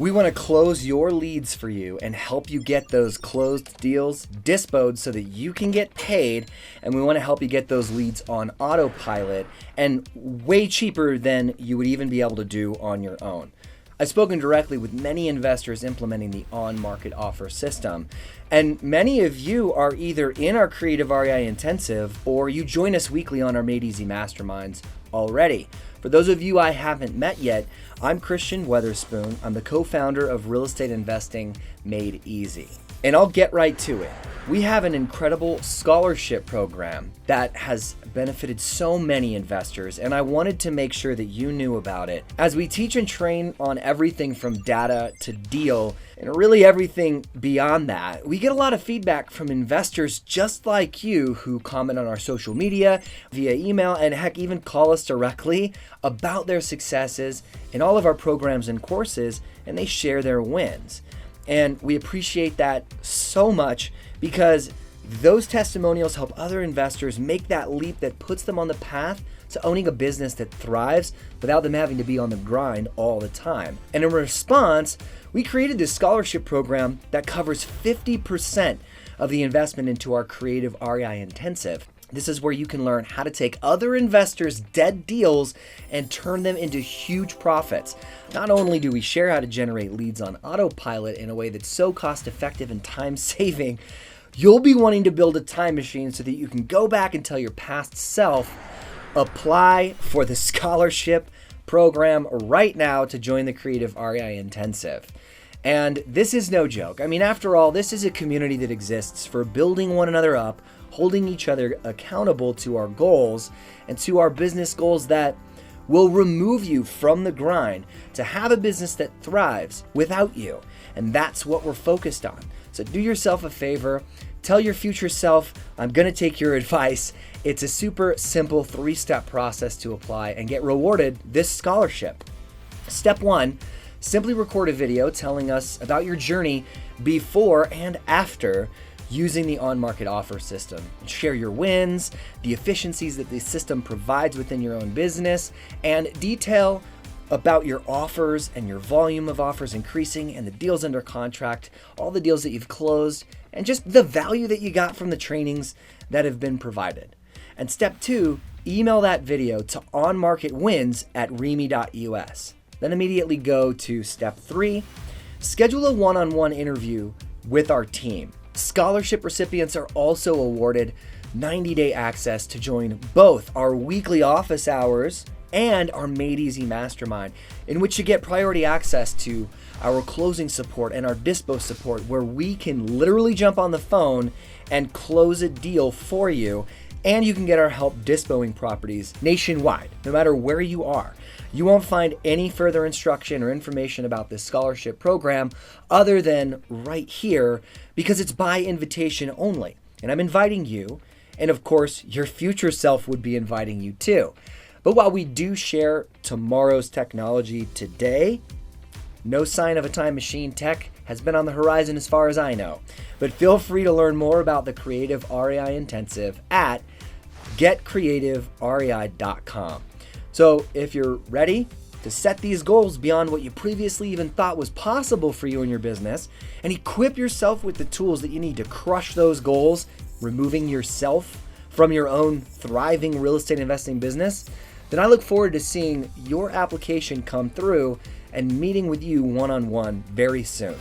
We want to close your leads for you and help you get those closed deals dispoed so that you can get paid. And we want to help you get those leads on autopilot and way cheaper than you would even be able to do on your own. I've spoken directly with many investors implementing the on-market offer system, and many of you are either in our Creative REI Intensive or you join us weekly on our Made Easy Masterminds already. For those of you I haven't met yet, I'm Christian Weatherspoon. I'm the co-founder of Real Estate Investing Made Easy. And I'll get right to it. We have an incredible scholarship program that has benefited so many investors, and I wanted to make sure that you knew about it. As we teach and train on everything from data to deal, and really everything beyond that, we get a lot of feedback from investors just like you who comment on our social media, via email, and heck, even call us directly about their successes in all of our programs and courses, and they share their wins. And we appreciate that so much because those testimonials help other investors make that leap that puts them on the path to owning a business that thrives without them having to be on the grind all the time. And in response, we created this scholarship program that covers 50% of the investment into our Creative REI Intensive. This is where you can learn how to take other investors' dead deals and turn them into huge profits. Not only do we share how to generate leads on autopilot in a way that's so cost-effective and time-saving, you'll be wanting to build a time machine so that you can go back and tell your past self, apply for the scholarship program right now to join the Creative REI Intensive. And this is no joke. I mean, after all, this is a community that exists for building one another up, holding each other accountable to our goals and to our business goals that will remove you from the grind to have a business that thrives without you. And that's what we're focused on. So do yourself a favor, tell your future self, I'm gonna take your advice. It's a super simple 3-step process to apply and get rewarded this scholarship. Step 1, simply record a video telling us about your journey before and after using the on-market offer system. Share your wins, the efficiencies that the system provides within your own business, and detail about your offers and your volume of offers increasing and the deals under contract, all the deals that you've closed, and just the value that you got from the trainings that have been provided. And step 2, email that video to onmarketwins@remi.us. Then immediately go to step 3, schedule a one-on-one interview with our team. Scholarship recipients are also awarded 90-day access to join both our weekly office hours and our Made Easy Mastermind, in which you get priority access to our closing support and our dispo support, where we can literally jump on the phone and close a deal for you. And you can get our help dispoing properties nationwide, no matter where you are. You won't find any further instruction or information about this scholarship program other than right here, because it's by invitation only. And I'm inviting you, and of course, your future self would be inviting you too. But while we do share tomorrow's technology today, no sign of a time machine tech has been on the horizon as far as I know. But feel free to learn more about the Creative REI Intensive at getcreativerei.com. So if you're ready to set these goals beyond what you previously even thought was possible for you in your business and equip yourself with the tools that you need to crush those goals, removing yourself from your own thriving real estate investing business, then I look forward to seeing your application come through and meeting with you one-on-one very soon.